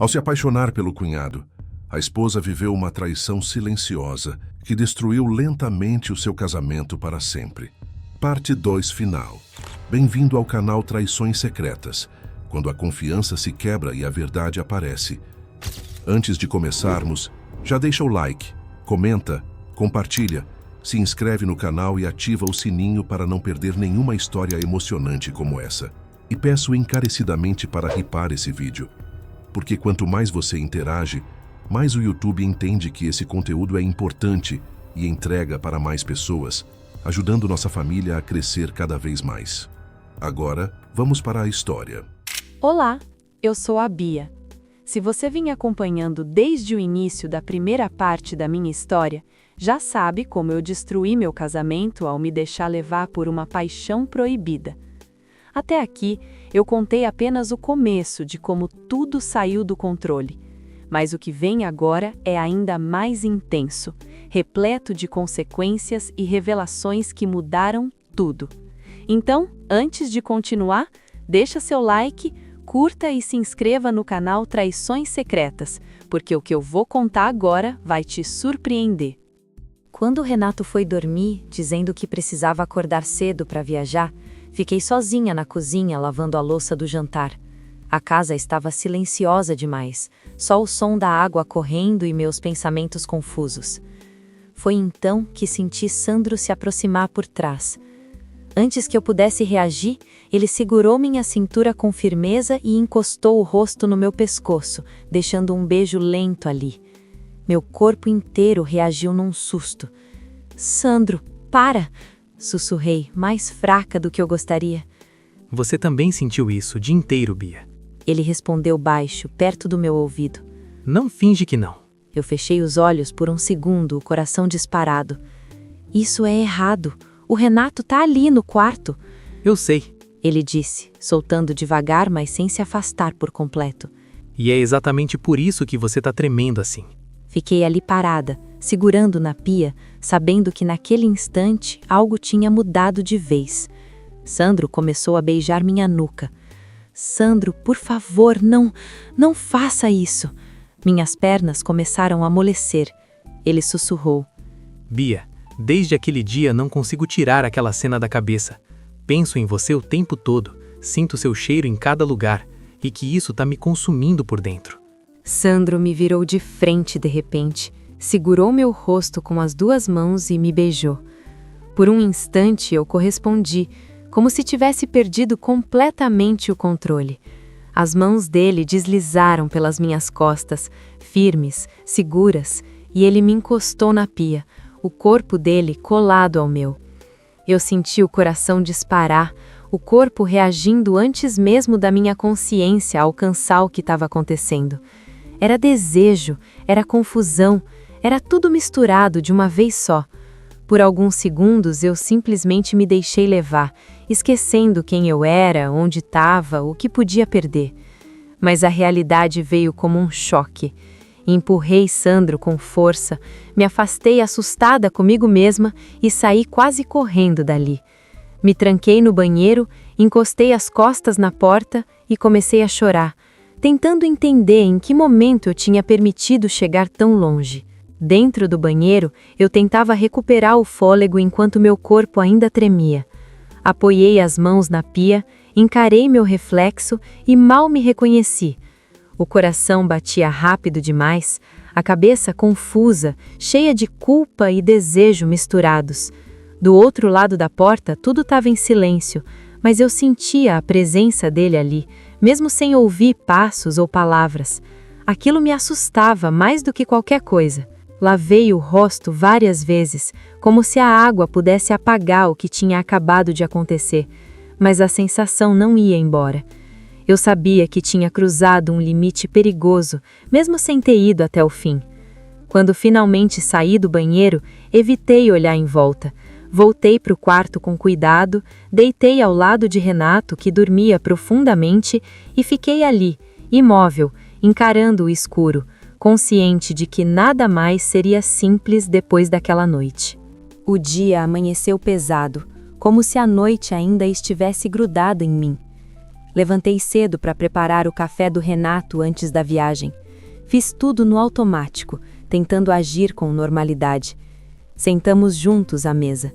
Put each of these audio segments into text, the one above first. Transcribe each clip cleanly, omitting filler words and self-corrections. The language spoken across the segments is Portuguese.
Ao se apaixonar pelo cunhado, a esposa viveu uma traição silenciosa que destruiu lentamente o seu casamento para sempre. Parte 2 final. Bem-vindo ao canal Traições Secretas, quando a confiança se quebra e a verdade aparece. Antes de começarmos, já deixa o like, comenta, compartilha, se inscreve no canal e ativa o sininho para não perder nenhuma história emocionante como essa. E peço encarecidamente para hipar esse vídeo, porque quanto mais você interage, mais o YouTube entende que esse conteúdo é importante e entrega para mais pessoas, ajudando nossa família a crescer cada vez mais. Agora, vamos para a história. Olá, eu sou a Bia. Se você vinha acompanhando desde o início da primeira parte da minha história, já sabe como eu destruí meu casamento ao me deixar levar por uma paixão proibida. Até aqui, eu contei apenas o começo de como tudo saiu do controle. Mas o que vem agora é ainda mais intenso, repleto de consequências e revelações que mudaram tudo. Então, antes de continuar, deixa seu like, curta e se inscreva no canal Traições Secretas, porque o que eu vou contar agora vai te surpreender. Quando o Renato foi dormir, dizendo que precisava acordar cedo para viajar, fiquei sozinha na cozinha lavando a louça do jantar. A casa estava silenciosa demais, só o som da água correndo e meus pensamentos confusos. Foi então que senti Sandro se aproximar por trás. Antes que eu pudesse reagir, ele segurou minha cintura com firmeza e encostou o rosto no meu pescoço, deixando um beijo lento ali. Meu corpo inteiro reagiu num susto. "Sandro, para!" sussurrei, mais fraca do que eu gostaria. Você também sentiu isso o dia inteiro, Bia. Ele respondeu baixo, perto do meu ouvido. Não finge que não. Eu fechei os olhos por um segundo, o coração disparado. Isso é errado. O Renato tá ali no quarto. Eu sei. Ele disse, soltando devagar, mas sem se afastar por completo. E é exatamente por isso que você tá tremendo assim. Fiquei ali parada, segurando na pia, sabendo que naquele instante algo tinha mudado de vez. Sandro começou a beijar minha nuca. "Sandro, por favor, não faça isso." Minhas pernas começaram a amolecer. Ele sussurrou. Bia, desde aquele dia não consigo tirar aquela cena da cabeça. Penso em você o tempo todo, sinto seu cheiro em cada lugar, e que isso tá me consumindo por dentro. Sandro me virou de frente de repente, segurou meu rosto com as duas mãos e me beijou. Por um instante eu correspondi, como se tivesse perdido completamente o controle. As mãos dele deslizaram pelas minhas costas, firmes, seguras, e ele me encostou na pia, o corpo dele colado ao meu. Eu senti o coração disparar, o corpo reagindo antes mesmo da minha consciência alcançar o que estava acontecendo. Era desejo, era confusão, era tudo misturado de uma vez só. Por alguns segundos eu simplesmente me deixei levar, esquecendo quem eu era, onde estava, o que podia perder. Mas a realidade veio como um choque. Empurrei Sandro com força, me afastei assustada comigo mesma e saí quase correndo dali. Me tranquei no banheiro, encostei as costas na porta e comecei a chorar, tentando entender em que momento eu tinha permitido chegar tão longe. Dentro do banheiro, eu tentava recuperar o fôlego enquanto meu corpo ainda tremia. Apoiei as mãos na pia, encarei meu reflexo e mal me reconheci. O coração batia rápido demais, a cabeça confusa, cheia de culpa e desejo misturados. Do outro lado da porta, tudo estava em silêncio, mas eu sentia a presença dele ali, mesmo sem ouvir passos ou palavras. Aquilo me assustava mais do que qualquer coisa. Lavei o rosto várias vezes, como se a água pudesse apagar o que tinha acabado de acontecer, mas a sensação não ia embora. Eu sabia que tinha cruzado um limite perigoso, mesmo sem ter ido até o fim. Quando finalmente saí do banheiro, evitei olhar em volta. Voltei para o quarto com cuidado, deitei ao lado de Renato, que dormia profundamente, e fiquei ali, imóvel, encarando o escuro, consciente de que nada mais seria simples depois daquela noite. O dia amanheceu pesado, como se a noite ainda estivesse grudada em mim. Levantei cedo para preparar o café do Renato antes da viagem. Fiz tudo no automático, tentando agir com normalidade. Sentamos juntos à mesa.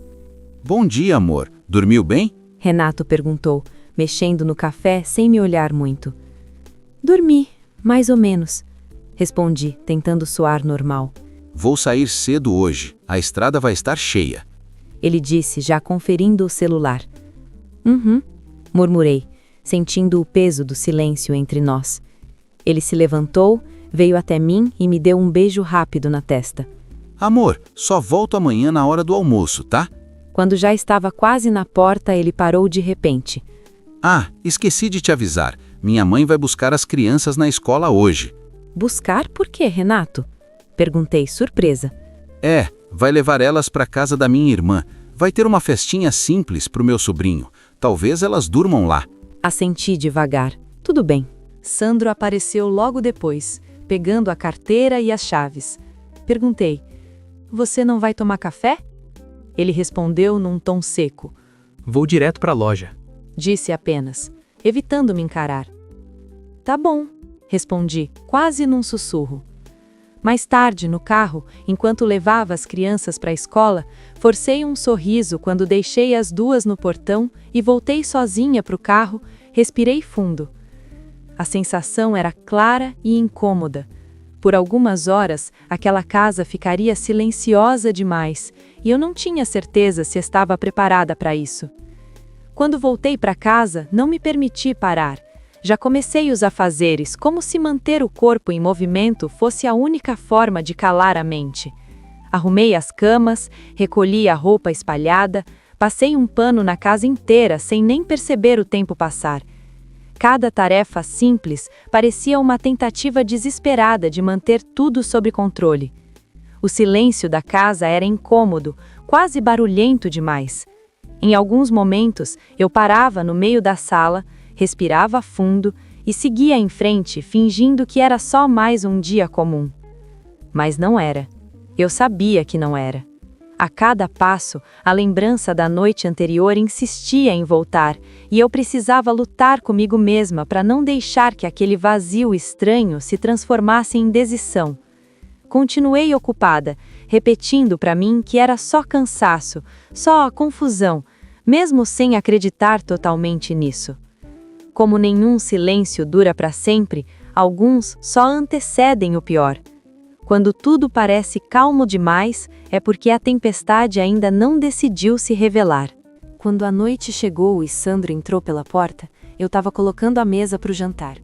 Bom dia, amor. Dormiu bem? Renato perguntou, mexendo no café sem me olhar muito. Dormi, mais ou menos, respondi, tentando soar normal. Vou sair cedo hoje. A estrada vai estar cheia. Ele disse, já conferindo o celular. Murmurei, sentindo o peso do silêncio entre nós. Ele se levantou, veio até mim e me deu um beijo rápido na testa. Amor, só volto amanhã na hora do almoço, tá? Quando já estava quase na porta, ele parou de repente. Ah, esqueci de te avisar. Minha mãe vai buscar as crianças na escola hoje. Buscar por quê, Renato? Perguntei, surpresa. Vai levar elas para casa da minha irmã. Vai ter uma festinha simples pro meu sobrinho. Talvez elas durmam lá. Assenti devagar. Tudo bem. Sandro apareceu logo depois, pegando a carteira e as chaves. Perguntei, você não vai tomar café? Ele respondeu num tom seco. Vou direto para a loja. Disse apenas, evitando me encarar. Tá bom, respondi, quase num sussurro. Mais tarde, no carro, enquanto levava as crianças para a escola, forcei um sorriso quando deixei as duas no portão e voltei sozinha para o carro, respirei fundo. A sensação era clara e incômoda. Por algumas horas, aquela casa ficaria silenciosa demais, e eu não tinha certeza se estava preparada para isso. Quando voltei para casa, não me permiti parar. Já comecei os afazeres, como se manter o corpo em movimento fosse a única forma de calar a mente. Arrumei as camas, recolhi a roupa espalhada, passei um pano na casa inteira sem nem perceber o tempo passar. Cada tarefa simples parecia uma tentativa desesperada de manter tudo sob controle. O silêncio da casa era incômodo, quase barulhento demais. Em alguns momentos, eu parava no meio da sala, respirava fundo e seguia em frente, fingindo que era só mais um dia comum. Mas não era. Eu sabia que não era. A cada passo, a lembrança da noite anterior insistia em voltar, e eu precisava lutar comigo mesma para não deixar que aquele vazio estranho se transformasse em desíção. Continuei ocupada, repetindo para mim que era só cansaço, só confusão, mesmo sem acreditar totalmente nisso. Como nenhum silêncio dura para sempre, alguns só antecedem o pior. Quando tudo parece calmo demais, é porque a tempestade ainda não decidiu se revelar. Quando a noite chegou e Sandro entrou pela porta, eu estava colocando a mesa para o jantar.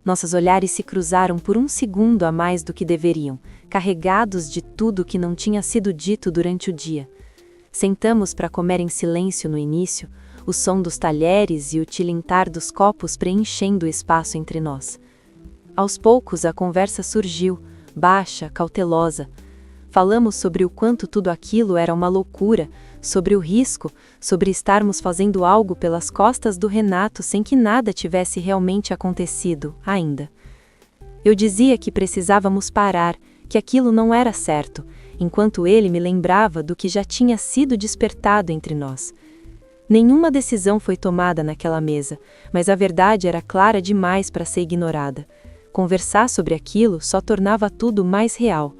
Nossos olhares se cruzaram por um segundo a mais do que deveriam, carregados de tudo que não tinha sido dito durante o dia. Sentamos para comer em silêncio no início, o som dos talheres e o tilintar dos copos preenchendo o espaço entre nós. Aos poucos a conversa surgiu, baixa, cautelosa. Falamos sobre o quanto tudo aquilo era uma loucura, sobre o risco, sobre estarmos fazendo algo pelas costas do Renato sem que nada tivesse realmente acontecido, ainda. Eu dizia que precisávamos parar, que aquilo não era certo, enquanto ele me lembrava do que já tinha sido despertado entre nós. Nenhuma decisão foi tomada naquela mesa, mas a verdade era clara demais para ser ignorada. Conversar sobre aquilo só tornava tudo mais real.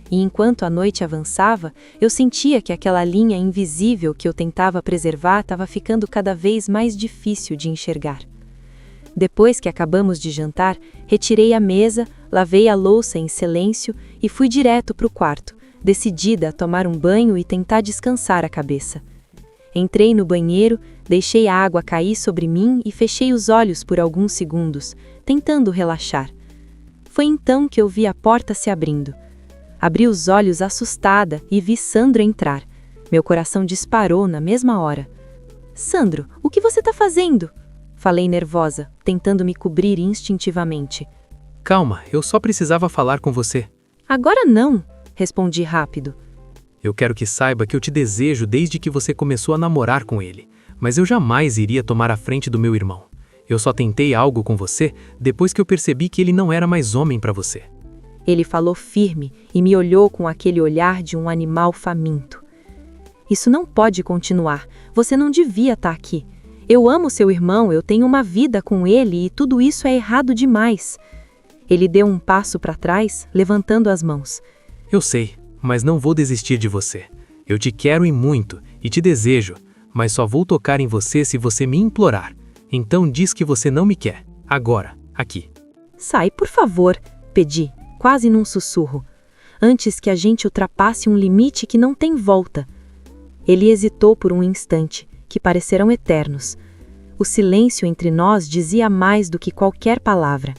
E enquanto a noite avançava, eu sentia que aquela linha invisível que eu tentava preservar estava ficando cada vez mais difícil de enxergar. Depois que acabamos de jantar, retirei a mesa, lavei a louça em silêncio e fui direto para o quarto, decidida a tomar um banho e tentar descansar a cabeça. Entrei no banheiro, deixei a água cair sobre mim e fechei os olhos por alguns segundos, tentando relaxar. Foi então que eu vi a porta se abrindo. Abri os olhos assustada e vi Sandro entrar. Meu coração disparou na mesma hora. Sandro, o que você está fazendo? Falei nervosa, tentando me cobrir instintivamente. Calma, eu só precisava falar com você. Agora não, respondi rápido. Eu quero que saiba que eu te desejo desde que você começou a namorar com ele, mas eu jamais iria tomar a frente do meu irmão. Eu só tentei algo com você depois que eu percebi que ele não era mais homem para você. Ele falou firme e me olhou com aquele olhar de um animal faminto. Isso não pode continuar. Você não devia estar aqui. Eu amo seu irmão, eu tenho uma vida com ele e tudo isso é errado demais. Ele deu um passo para trás, levantando as mãos. Eu sei, mas não vou desistir de você. Eu te quero e muito, e te desejo, mas só vou tocar em você se você me implorar. Então diz que você não me quer. Agora, aqui. Sai, por favor, pedi, quase num sussurro, antes que a gente ultrapasse um limite que não tem volta. Ele hesitou por um instante, que pareceram eternos. O silêncio entre nós dizia mais do que qualquer palavra.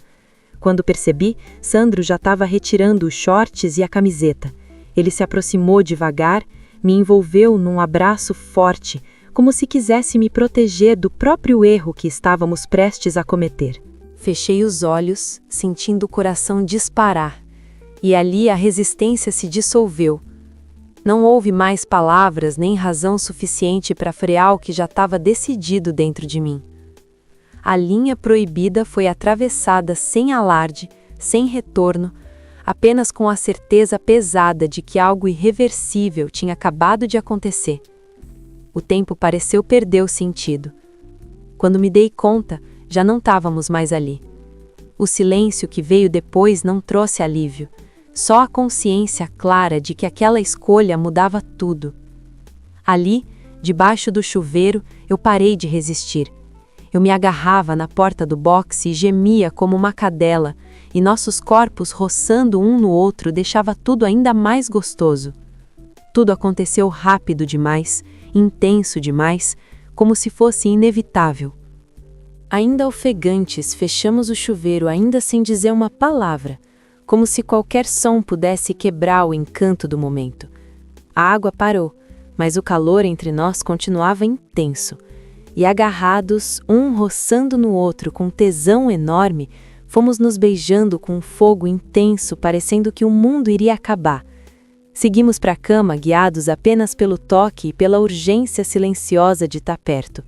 Quando percebi, Sandro já estava retirando os shorts e a camiseta. Ele se aproximou devagar, me envolveu num abraço forte, como se quisesse me proteger do próprio erro que estávamos prestes a cometer. Fechei os olhos, sentindo o coração disparar, e ali a resistência se dissolveu. Não houve mais palavras nem razão suficiente para frear o que já estava decidido dentro de mim. A linha proibida foi atravessada sem alarde, sem retorno, apenas com a certeza pesada de que algo irreversível tinha acabado de acontecer. O tempo pareceu perder o sentido. Quando me dei conta, já não estávamos mais ali. O silêncio que veio depois não trouxe alívio, só a consciência clara de que aquela escolha mudava tudo. Ali, debaixo do chuveiro, eu parei de resistir. Eu me agarrava na porta do boxe e gemia como uma cadela, e nossos corpos roçando um no outro deixava tudo ainda mais gostoso. Tudo aconteceu rápido demais, intenso demais, como se fosse inevitável. Ainda ofegantes, fechamos o chuveiro ainda sem dizer uma palavra, como se qualquer som pudesse quebrar o encanto do momento. A água parou, mas o calor entre nós continuava intenso. E agarrados, um roçando no outro com tesão enorme, fomos nos beijando com um fogo intenso, parecendo que o mundo iria acabar. Seguimos para a cama, guiados apenas pelo toque e pela urgência silenciosa de estar perto,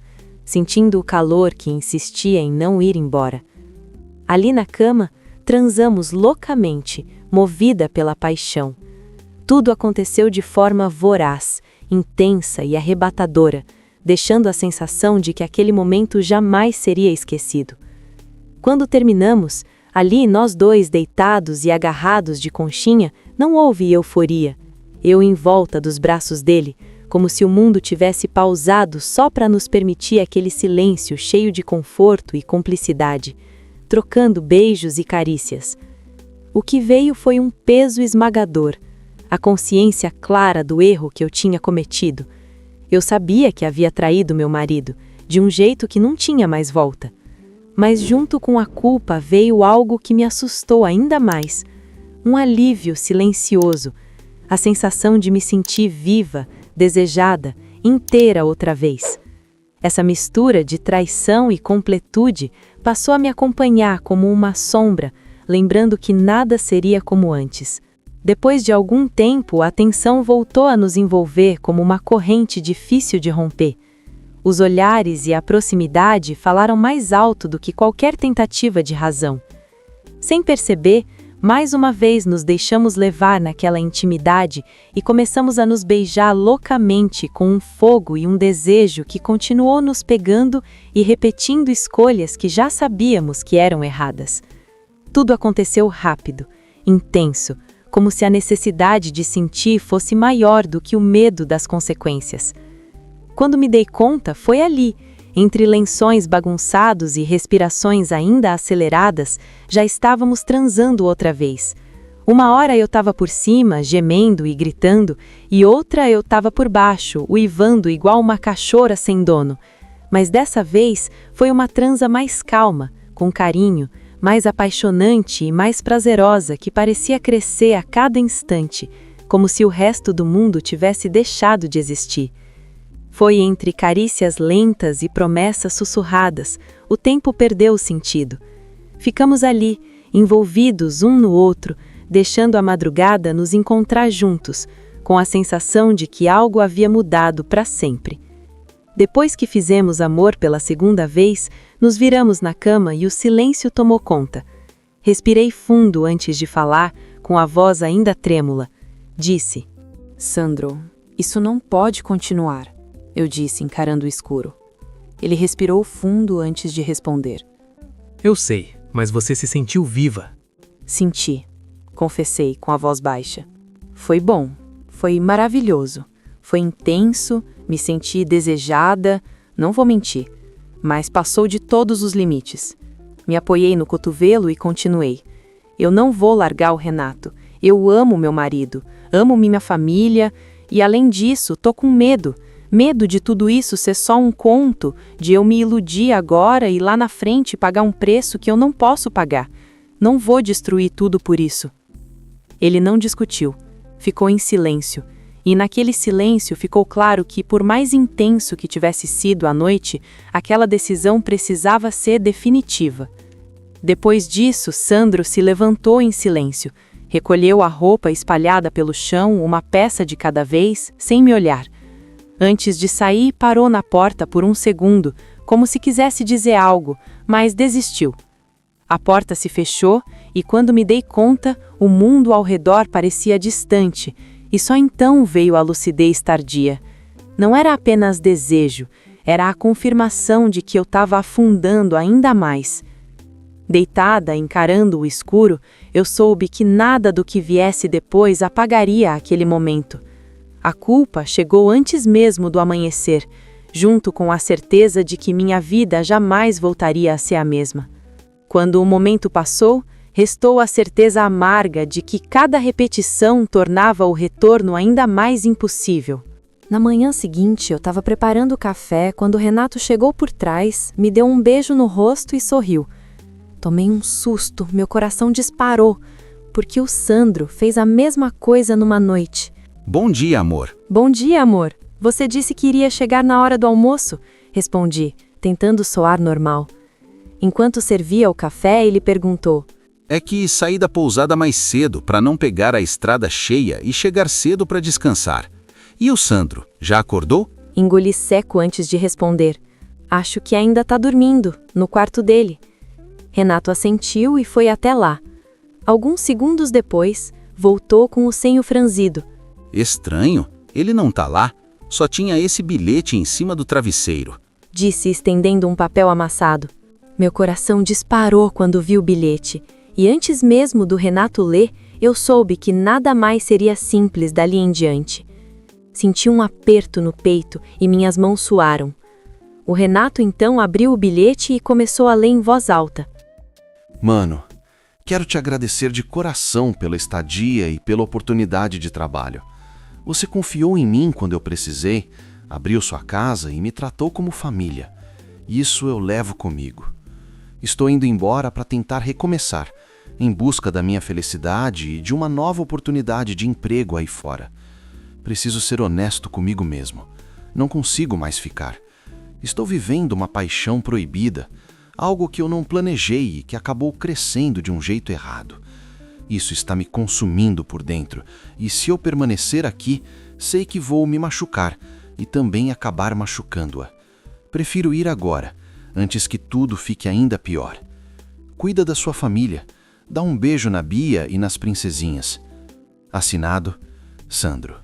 sentindo o calor que insistia em não ir embora. Ali na cama, transamos loucamente, movida pela paixão. Tudo aconteceu de forma voraz, intensa e arrebatadora, deixando a sensação de que aquele momento jamais seria esquecido. Quando terminamos, ali nós dois deitados e agarrados de conchinha, não houve euforia. Eu em volta dos braços dele, como se o mundo tivesse pausado só para nos permitir aquele silêncio cheio de conforto e cumplicidade, trocando beijos e carícias. O que veio foi um peso esmagador, a consciência clara do erro que eu tinha cometido. Eu sabia que havia traído meu marido, de um jeito que não tinha mais volta. Mas junto com a culpa veio algo que me assustou ainda mais. Um alívio silencioso, a sensação de me sentir viva, desejada, inteira outra vez. Essa mistura de traição e completude passou a me acompanhar como uma sombra, lembrando que nada seria como antes. Depois de algum tempo, a tensão voltou a nos envolver como uma corrente difícil de romper. Os olhares e a proximidade falaram mais alto do que qualquer tentativa de razão. Sem perceber, mais uma vez nos deixamos levar naquela intimidade e começamos a nos beijar loucamente com um fogo e um desejo que continuou nos pegando e repetindo escolhas que já sabíamos que eram erradas. Tudo aconteceu rápido, intenso, como se a necessidade de sentir fosse maior do que o medo das consequências. Quando me dei conta, foi ali, entre lençóis bagunçados e respirações ainda aceleradas, já estávamos transando outra vez. Uma hora eu estava por cima, gemendo e gritando, e outra eu estava por baixo, uivando igual uma cachorra sem dono. Mas dessa vez foi uma transa mais calma, com carinho, mais apaixonante e mais prazerosa que parecia crescer a cada instante, como se o resto do mundo tivesse deixado de existir. Foi entre carícias lentas e promessas sussurradas, o tempo perdeu o sentido. Ficamos ali, envolvidos um no outro, deixando a madrugada nos encontrar juntos, com a sensação de que algo havia mudado para sempre. Depois que fizemos amor pela segunda vez, nos viramos na cama e o silêncio tomou conta. Respirei fundo antes de falar, com a voz ainda trêmula. Disse: Sandro, isso não pode continuar, eu disse encarando o escuro. Ele respirou fundo antes de responder. Eu sei, mas você se sentiu viva. Senti, confessei com a voz baixa. Foi bom, foi maravilhoso, foi intenso, me senti desejada, não vou mentir, mas passou de todos os limites. Me apoiei no cotovelo e continuei. Eu não vou largar o Renato. Eu amo meu marido, amo minha família e, além disso, tô com medo. Medo de tudo isso ser só um conto, de eu me iludir agora e lá na frente pagar um preço que eu não posso pagar. Não vou destruir tudo por isso. Ele não discutiu. Ficou em silêncio. E naquele silêncio ficou claro que, por mais intenso que tivesse sido a noite, aquela decisão precisava ser definitiva. Depois disso, Sandro se levantou em silêncio, recolheu a roupa espalhada pelo chão, uma peça de cada vez, sem me olhar. Antes de sair, parou na porta por um segundo, como se quisesse dizer algo, mas desistiu. A porta se fechou e, quando me dei conta, o mundo ao redor parecia distante, e só então veio a lucidez tardia. Não era apenas desejo, era a confirmação de que eu estava afundando ainda mais. Deitada, encarando o escuro, eu soube que nada do que viesse depois apagaria aquele momento. A culpa chegou antes mesmo do amanhecer, junto com a certeza de que minha vida jamais voltaria a ser a mesma. Quando o momento passou, restou a certeza amarga de que cada repetição tornava o retorno ainda mais impossível. Na manhã seguinte, eu estava preparando o café quando Renato chegou por trás, me deu um beijo no rosto e sorriu. Tomei um susto, meu coração disparou, porque o Sandro fez a mesma coisa numa noite. Bom dia, amor. Bom dia, amor. Você disse que iria chegar na hora do almoço, respondi, tentando soar normal. Enquanto servia o café, ele perguntou: É que saí da pousada mais cedo para não pegar a estrada cheia e chegar cedo para descansar. E o Sandro, já acordou? Engoli seco antes de responder. Acho que ainda está dormindo, no quarto dele. Renato assentiu e foi até lá. Alguns segundos depois, voltou com o senho franzido. Estranho, ele não tá lá. Só tinha esse bilhete em cima do travesseiro. Disse, estendendo um papel amassado. Meu coração disparou quando vi o bilhete. E antes mesmo do Renato ler, eu soube que nada mais seria simples dali em diante. Senti um aperto no peito e minhas mãos suaram. O Renato então abriu o bilhete e começou a ler em voz alta. Mano, quero te agradecer de coração pela estadia e pela oportunidade de trabalho. Você confiou em mim quando eu precisei, abriu sua casa e me tratou como família. Isso eu levo comigo. Estou indo embora para tentar recomeçar, em busca da minha felicidade e de uma nova oportunidade de emprego aí fora. Preciso ser honesto comigo mesmo. Não consigo mais ficar. Estou vivendo uma paixão proibida, algo que eu não planejei e que acabou crescendo de um jeito errado. Isso está me consumindo por dentro, e se eu permanecer aqui, sei que vou me machucar e também acabar machucando-a. Prefiro ir agora, antes que tudo fique ainda pior. Cuida da sua família. Dá um beijo na Bia e nas princesinhas. Assinado, Sandro.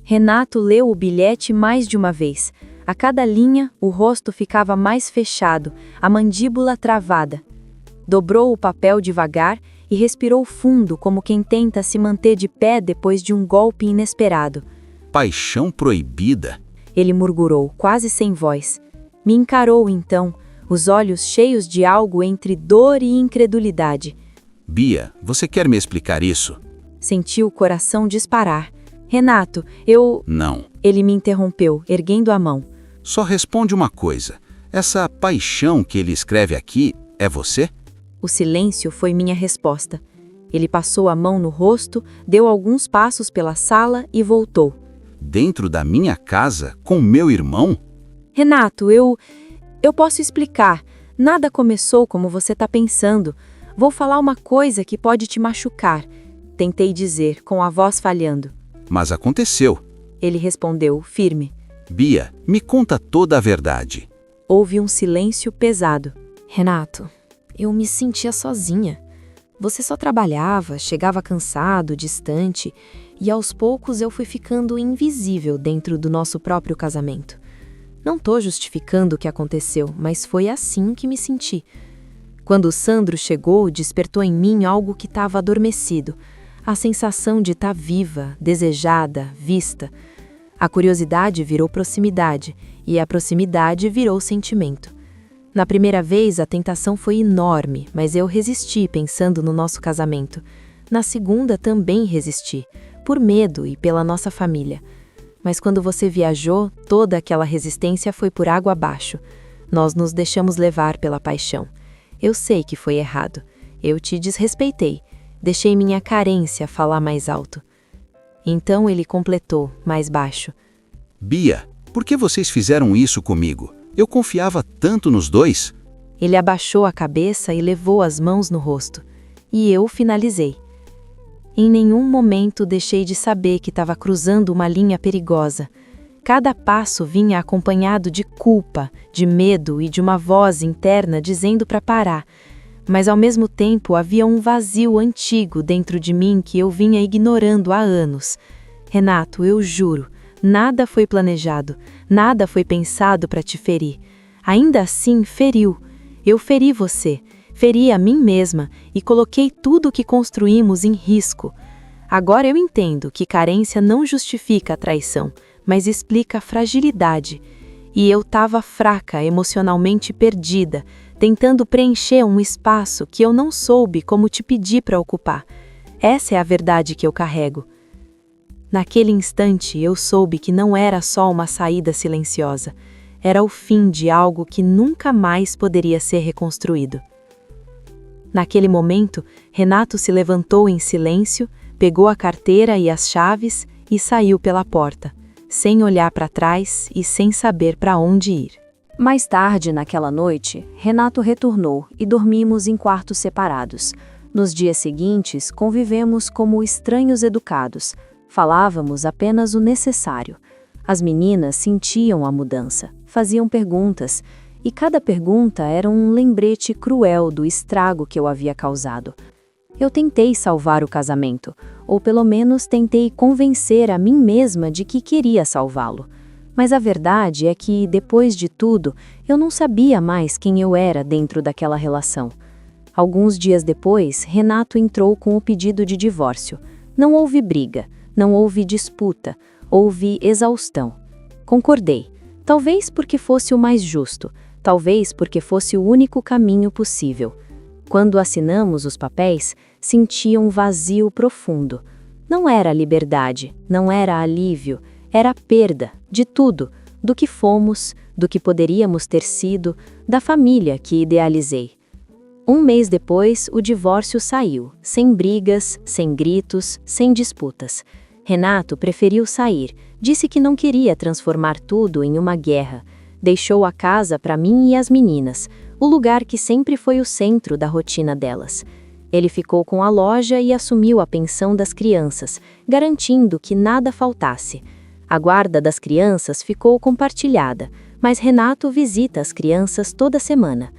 Renato leu o bilhete mais de uma vez. A cada linha, o rosto ficava mais fechado, a mandíbula travada. Dobrou o papel devagar e respirou fundo como quem tenta se manter de pé depois de um golpe inesperado. Paixão proibida? Ele murmurou, quase sem voz. Me encarou então, os olhos cheios de algo entre dor e incredulidade. Bia, você quer me explicar isso? Senti o coração disparar. Renato, eu... Não. Ele me interrompeu, erguendo a mão. Só responde uma coisa. Essa paixão que ele escreve aqui é você? O silêncio foi minha resposta. Ele passou a mão no rosto, deu alguns passos pela sala e voltou. Dentro da minha casa, com meu irmão? Renato, eu posso explicar. Nada começou como você está pensando. Vou falar uma coisa que pode te machucar. Tentei dizer, com a voz falhando. Mas aconteceu. Ele respondeu, firme. Bia, me conta toda a verdade. Houve um silêncio pesado. Renato, eu me sentia sozinha. Você só trabalhava, chegava cansado, distante, e aos poucos eu fui ficando invisível dentro do nosso próprio casamento. Não tô justificando o que aconteceu, mas foi assim que me senti. Quando o Sandro chegou, despertou em mim algo que estava adormecido. A sensação de estar viva, desejada, vista. A curiosidade virou proximidade, e a proximidade virou sentimento. Na primeira vez, a tentação foi enorme, mas eu resisti pensando no nosso casamento. Na segunda, também resisti, por medo e pela nossa família. Mas quando você viajou, toda aquela resistência foi por água abaixo. Nós nos deixamos levar pela paixão. Eu sei que foi errado. Eu te desrespeitei. Deixei minha carência falar mais alto. Então ele completou, mais baixo. Bia, por que vocês fizeram isso comigo? Eu confiava tanto nos dois. Ele abaixou a cabeça e levou as mãos no rosto. E eu finalizei. Em nenhum momento deixei de saber que estava cruzando uma linha perigosa. Cada passo vinha acompanhado de culpa, de medo e de uma voz interna dizendo para parar. Mas ao mesmo tempo havia um vazio antigo dentro de mim que eu vinha ignorando há anos. Renato, eu juro, nada foi planejado, nada foi pensado para te ferir. Ainda assim, feriu. Eu feri você, feri a mim mesma e coloquei tudo o que construímos em risco. Agora eu entendo que carência não justifica a traição, mas explica a fragilidade. E eu estava fraca, emocionalmente perdida, tentando preencher um espaço que eu não soube como te pedir para ocupar. Essa é a verdade que eu carrego. Naquele instante, eu soube que não era só uma saída silenciosa. Era o fim de algo que nunca mais poderia ser reconstruído. Naquele momento, Renato se levantou em silêncio, pegou a carteira e as chaves e saiu pela porta, sem olhar para trás e sem saber para onde ir. Mais tarde, naquela noite, Renato retornou e dormimos em quartos separados. Nos dias seguintes, convivemos como estranhos educados. Falávamos apenas o necessário. As meninas sentiam a mudança, faziam perguntas, e cada pergunta era um lembrete cruel do estrago que eu havia causado. Eu tentei salvar o casamento, ou pelo menos tentei convencer a mim mesma de que queria salvá-lo. Mas a verdade é que, depois de tudo, eu não sabia mais quem eu era dentro daquela relação. Alguns dias depois, Renato entrou com o pedido de divórcio. Não houve briga, não houve disputa, houve exaustão. Concordei, talvez porque fosse o mais justo, talvez porque fosse o único caminho possível. Quando assinamos os papéis, sentia um vazio profundo. Não era liberdade, não era alívio, era perda de tudo, do que fomos, do que poderíamos ter sido, da família que idealizei. Um mês depois, o divórcio saiu, sem brigas, sem gritos, sem disputas. Renato preferiu sair, disse que não queria transformar tudo em uma guerra. Deixou a casa para mim e as meninas, o lugar que sempre foi o centro da rotina delas. Ele ficou com a loja e assumiu a pensão das crianças, garantindo que nada faltasse. A guarda das crianças ficou compartilhada, mas Renato visita as crianças toda semana.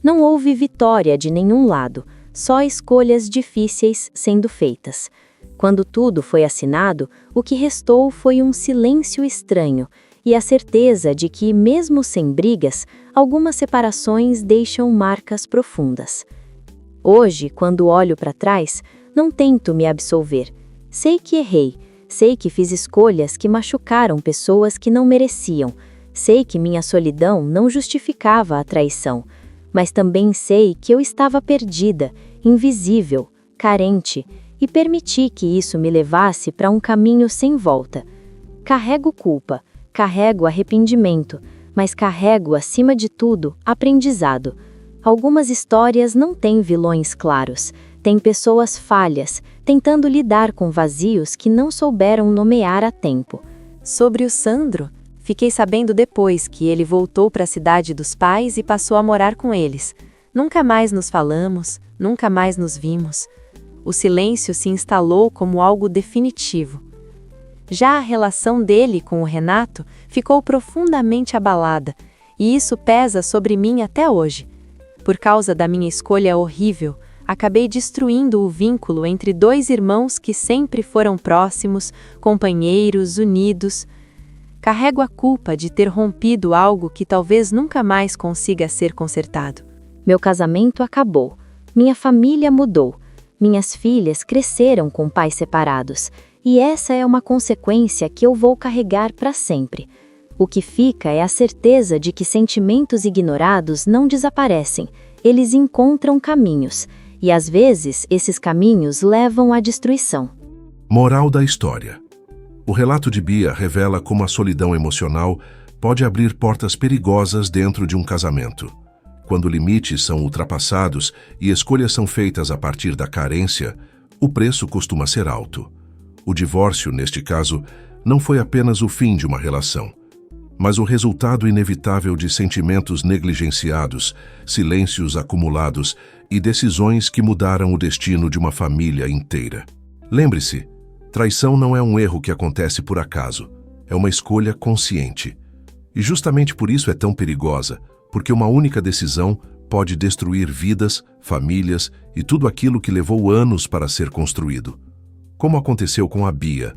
Não houve vitória de nenhum lado, só escolhas difíceis sendo feitas. Quando tudo foi assinado, o que restou foi um silêncio estranho e a certeza de que, mesmo sem brigas, algumas separações deixam marcas profundas. Hoje, quando olho para trás, não tento me absolver. Sei que errei, sei que fiz escolhas que machucaram pessoas que não mereciam, sei que minha solidão não justificava a traição, mas também sei que eu estava perdida, invisível, carente, e permiti que isso me levasse para um caminho sem volta. Carrego culpa, carrego arrependimento, mas carrego, acima de tudo, aprendizado. Algumas histórias não têm vilões claros, têm pessoas falhas, tentando lidar com vazios que não souberam nomear a tempo. Sobre o Sandro, fiquei sabendo depois que ele voltou para a cidade dos pais e passou a morar com eles. Nunca mais nos falamos, nunca mais nos vimos. O silêncio se instalou como algo definitivo. Já a relação dele com o Renato ficou profundamente abalada, e isso pesa sobre mim até hoje. Por causa da minha escolha horrível, acabei destruindo o vínculo entre dois irmãos que sempre foram próximos, companheiros, unidos. carrego a culpa de ter rompido algo que talvez nunca mais consiga ser consertado. Meu casamento acabou. Minha família mudou. Minhas filhas cresceram com pais separados. E essa é uma consequência que eu vou carregar para sempre. O que fica é a certeza de que sentimentos ignorados não desaparecem. Eles encontram caminhos. E às vezes, esses caminhos levam à destruição. Moral da história. O relato de Bia revela como a solidão emocional pode abrir portas perigosas dentro de um casamento. Quando limites são ultrapassados e escolhas são feitas a partir da carência, o preço costuma ser alto. O divórcio, neste caso, não foi apenas o fim de uma relação, mas o resultado inevitável de sentimentos negligenciados, silêncios acumulados e decisões que mudaram o destino de uma família inteira. Lembre-se, traição não é um erro que acontece por acaso, é uma escolha consciente. E justamente por isso é tão perigosa, porque uma única decisão pode destruir vidas, famílias e tudo aquilo que levou anos para ser construído. Como aconteceu com a Bia.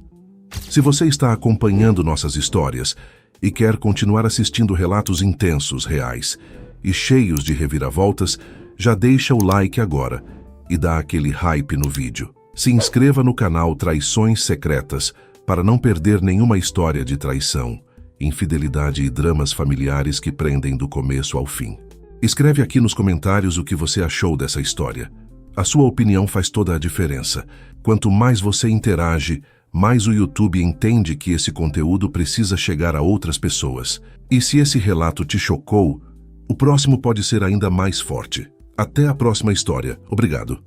Se você está acompanhando nossas histórias e quer continuar assistindo relatos intensos, reais e cheios de reviravoltas, já deixa o like agora e dá aquele hype no vídeo. Se inscreva no canal Traições Secretas para não perder nenhuma história de traição, infidelidade e dramas familiares que prendem do começo ao fim. Escreve aqui nos comentários o que você achou dessa história. A sua opinião faz toda a diferença. Quanto mais você interage, mais o YouTube entende que esse conteúdo precisa chegar a outras pessoas. E se esse relato te chocou, o próximo pode ser ainda mais forte. Até a próxima história. Obrigado.